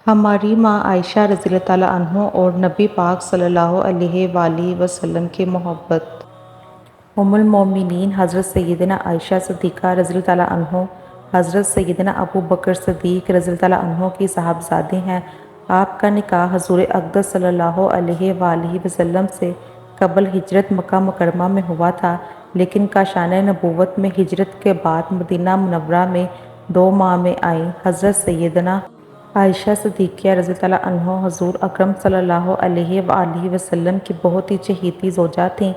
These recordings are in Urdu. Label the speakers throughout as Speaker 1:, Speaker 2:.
Speaker 1: ہماری ماں عائشہ رضی اللہ تعالیٰ عنہ اور نبی پاک صلی اللہ علیہ وآلہ وسلم کی محبت۔ ام المومنین حضرت سیدنا عائشہ صدیقہ رضی اللہ تعالیٰ عنہ حضرت سیدنا ابو بکر صدیق رضی اللہ تعالیٰ عنہ کی صاحبزادی ہیں۔ آپ کا نکاح حضور اقدس صلی اللہ علیہ وآلہ وسلم سے قبل ہجرت مکہ مکرمہ میں ہوا تھا، لیکن کاشانِ نبوت میں ہجرت کے بعد مدینہ منورہ میں 2 ماہ میں آئیں۔ حضرت سیدنا عائشہ صدیقہ رضی اللہ عنہ حضور اکرم صلی اللہ علیہ وآلہ وسلم کی بہت ہی چہیتی زوجہ تھیں۔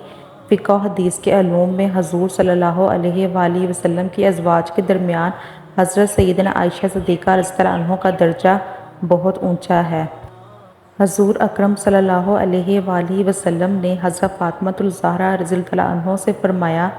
Speaker 1: فقہ و حدیث کے علوم میں حضور صلی اللہ علیہ وآلہ وسلم کی ازواج کے درمیان حضرت سیدنا عائشہ صدیقہ رضی اللہ عنہ کا درجہ بہت اونچا ہے۔ حضور اکرم صلی اللہ علیہ وآلہ وسلم نے حضرت فاطمہ الزہرا رضی اللہ عنہ سے فرمایا،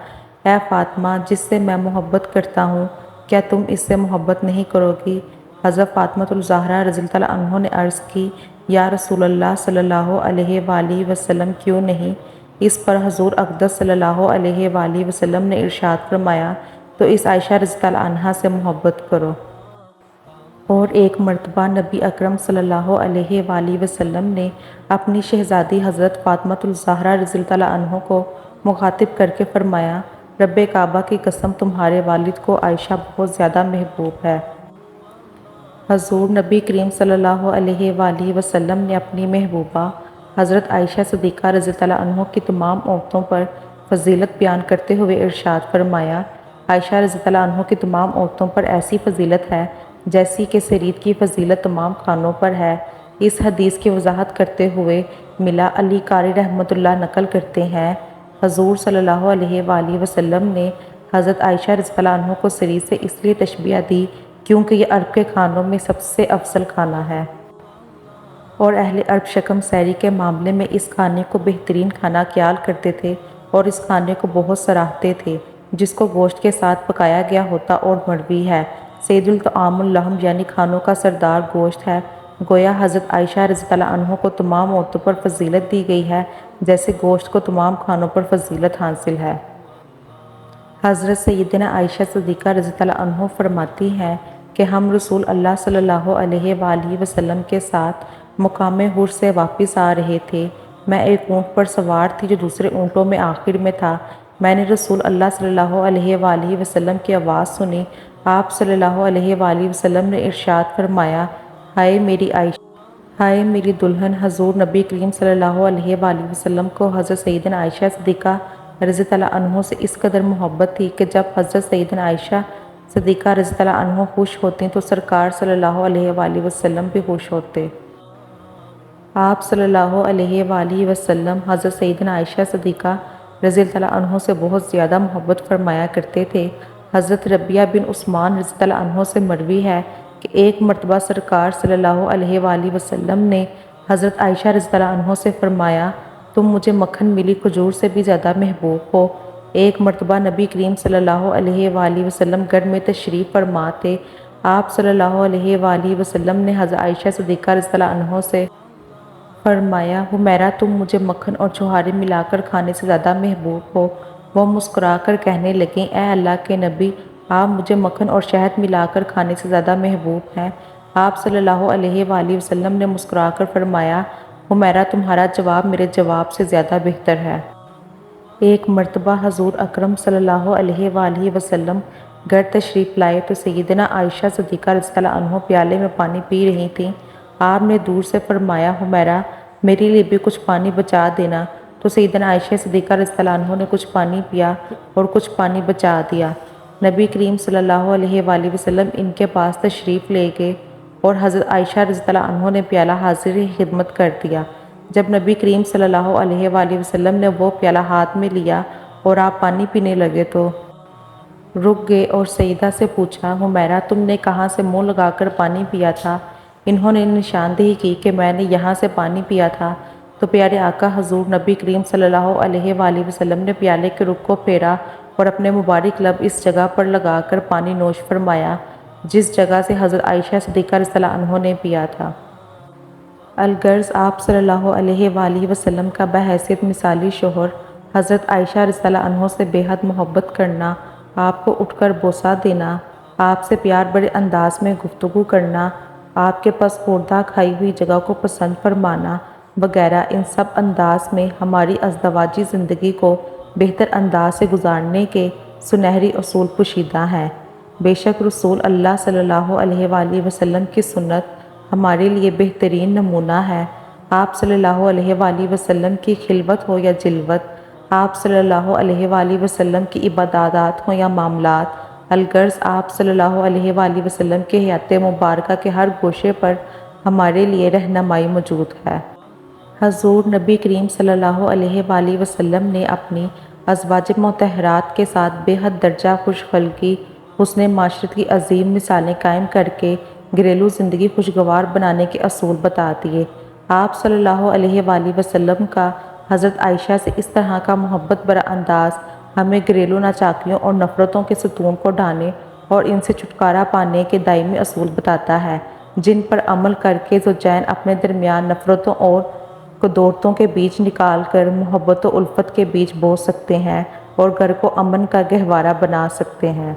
Speaker 1: اے فاطمہ، جس سے میں محبت کرتا ہوں، کیا تم اس سے محبت نہیں کرو گی؟ حضرت فاطمہ الزہرا رضی اللہ عنہ نے عرض کی، یا رسول اللہ صلی اللہ علیہ وآلہ وسلم، کیوں نہیں؟ اس پر حضور اقدس صلی اللہ علیہ وآلہ وسلم نے ارشاد فرمایا، تو اس عائشہ رضی اللہ عنہا سے محبت کرو۔ اور ایک مرتبہ نبی اکرم صلی اللہ علیہ وآلہ وسلم نے اپنی شہزادی حضرت فاطمہ الزہرا رضی اللہ عنہ کو مخاطب کر کے فرمایا، رب کعبہ کی قسم، تمہارے والد کو عائشہ بہت زیادہ محبوب ہے۔ حضور نبی کریم صلی اللہ علیہ وآلہ وسلم نے اپنی محبوبہ حضرت عائشہ صدیقہ رضی اللہ عنہ کی تمام عورتوں پر فضیلت بیان کرتے ہوئے ارشاد فرمایا، عائشہ رضی اللہ عنہ کی تمام عورتوں پر ایسی فضیلت ہے جیسی کہ سرید کی فضیلت تمام خانوں پر ہے۔ اس حدیث کی وضاحت کرتے ہوئے ملا علی قاری رحمۃ اللہ نقل کرتے ہیں، حضور صلی اللہ علیہ وآلہ وسلم نے حضرت عائشہ رضی اللہ عنہ کو سرید سے اس لیے تشبیہ دی کیونکہ یہ عرب کے کھانوں میں سب سے افضل کھانا ہے، اور اہل عرب شکم سیری کے معاملے میں اس کھانے کو بہترین کھانا خیال کرتے تھے اور اس کھانے کو بہت سراہتے تھے، جس کو گوشت کے ساتھ پکایا گیا ہوتا اور مروی ہے۔ سید الطعام اللحم یعنی کھانوں کا سردار گوشت ہے۔ گویا حضرت عائشہ رضی اللہ عنہ کو تمام عورتوں پر فضیلت دی گئی ہے جیسے گوشت کو تمام کھانوں پر فضیلت حاصل ہے۔ حضرت سیدنا عائشہ صدیقہ رضی اللہ عنہ فرماتی ہیں کہ ہم رسول اللہ صلی اللہ علیہ وآلہ وسلم کے ساتھ مقام حر سے واپس آ رہے تھے۔ میں ایک اونٹ پر سوار تھی جو دوسرے اونٹوں میں آخر میں تھا۔ میں نے رسول اللہ صلی اللہ علیہ وآلہ وسلم کی آواز سنی۔ آپ صلی اللہ علیہ وآلہ وسلم نے ارشاد فرمایا، ہائے میری عائشہ، ہائے میری دلہن۔ حضور نبی کریم صلی اللہ علیہ وآلہ وسلم کو حضرت سیدنا عائشہ صدیقہ رضی اللہ عنہ سے اس قدر محبت تھی کہ جب حضرت سیدنا عائشہ صدیقہ رضی اللہ عنہ خوش ہوتے تو سرکار صلی اللہ علیہ وآلہ وسلم بھی خوش ہوتے۔ آپ صلی اللہ علیہ وآلہ وسلم حضرت سیدنا عائشہ صدیقہ رضی اللہ عنہ سے بہت زیادہ محبت فرمایا کرتے تھے۔ حضرت ربیہ بن عثمان رضی اللہ عنہ سے مروی ہے کہ ایک مرتبہ سرکار صلی اللہ علیہ وآلہ وسلم نے حضرت عائشہ رضی اللہ عنہ سے فرمایا، تم مجھے مکھن ملی کھجور سے بھی زیادہ محبوب ہو۔ ایک مرتبہ نبی کریم صلی اللہ علیہ وآلہ وسلم گھر میں تشریف فرما تھے۔ آپ صلی اللہ علیہ وآلہ وسلم نے حضرت عائشہ صدیقہ رضی اللہ عنہ سے فرمایا، حمیرہ، تم مجھے مکھن اور چھہارے ملا کر کھانے سے زیادہ محبوب ہو۔ وہ مسکرا کر کہنے لگیں، اے اللہ کے نبی، آپ مجھے مکھن اور شہد ملا کر کھانے سے زیادہ محبوب ہیں۔ آپ صلی اللہ علیہ وآلہ وسلم نے مسکرا کر فرمایا، حمیرہ، تمہارا جواب میرے جواب سے زیادہ بہتر ہے۔ ایک مرتبہ حضور اکرم صلی اللہ علیہ وآلہ وسلم گھر تشریف لائے تو سیدنا عائشہ صدیقہ رضی اللہ عنہ پیالے میں پانی پی رہی تھیں۔ آپ نے دور سے فرمایا، حمیرہ، میرے لیے بھی کچھ پانی بچا دینا۔ تو سیدنا عائشہ صدیقہ رضی اللہ عنہ نے کچھ پانی پیا اور کچھ پانی بچا دیا۔ نبی کریم صلی اللہ علیہ وآلہ وسلم ان کے پاس تشریف لے گئے اور حضرت عائشہ رضی اللہ عنہ نے پیالہ حاضر خدمت کر دیا۔ جب نبی کریم صلی اللہ علیہ وآلہ وسلم نے وہ پیالہ ہاتھ میں لیا اور آپ پانی پینے لگے تو رک گئے اور سیدہ سے پوچھا، حمیرہ، تم نے کہاں سے منہ لگا کر پانی پیا تھا؟ انہوں نے نشاندہی کی کہ میں نے یہاں سے پانی پیا تھا۔ تو پیارے آقا حضور نبی کریم صلی اللہ علیہ وآلہ وسلم نے پیالے کے رخ کو پھیرا اور اپنے مبارک لب اس جگہ پر لگا کر پانی نوش فرمایا جس جگہ سے حضرت عائشہ صدیقہ رضی اللہ عنہ نے پیا تھا۔ الغرض آپ صلی اللہ علیہ وآلہ وسلم کا بحیثیت مثالی شوہر حضرت عائشہ رضی اللہ عنہ سے بے حد محبت کرنا، آپ کو اٹھ کر بوسہ دینا، آپ سے پیار بڑے انداز میں گفتگو کرنا، آپ کے پسماندہ کھائی ہوئی جگہ کو پسند فرمانا وغیرہ، ان سب انداز میں ہماری ازدواجی زندگی کو بہتر انداز سے گزارنے کے سنہری اصول پوشیدہ ہیں۔ بے شک رسول اللہ صلی اللہ علیہ وآلہ وسلم کی سنت ہمارے لیے بہترین نمونہ ہے۔ آپ صلی اللہ علیہ وآلہ وسلم کی خلوت ہو یا جلوت، آپ صلی اللہ علیہ وآلہ وسلم کی عبادات ہوں یا معاملات، الغرض آپ صلی اللہ علیہ وآلہ وسلم کی حیات مبارکہ کے ہر گوشے پر ہمارے لیے رہنمائی موجود ہے۔ حضور نبی کریم صلی اللہ علیہ وآلہ وسلم نے اپنی ازواج مطہرات کے ساتھ بے حد درجہ خوش خلقی، حسن معاشرت کی عظیم مثالیں قائم کر کے گھریلو زندگی خوشگوار بنانے کے اصول بتا دیے۔ آپ صلی اللہ علیہ وآلہ وسلم کا حضرت عائشہ سے اس طرح کا محبت بھرا انداز ہمیں گھریلو ناچاکیوں اور نفرتوں کے ستون کو ڈھانے اور ان سے چھٹکارا پانے کے دائمی اصول بتاتا ہے، جن پر عمل کر کے زوجین اپنے درمیان نفرتوں اور قدورتوں کے بیج نکال کر محبت و الفت کے بیج بو سکتے ہیں اور گھر کو امن کا گہوارہ بنا سکتے ہیں۔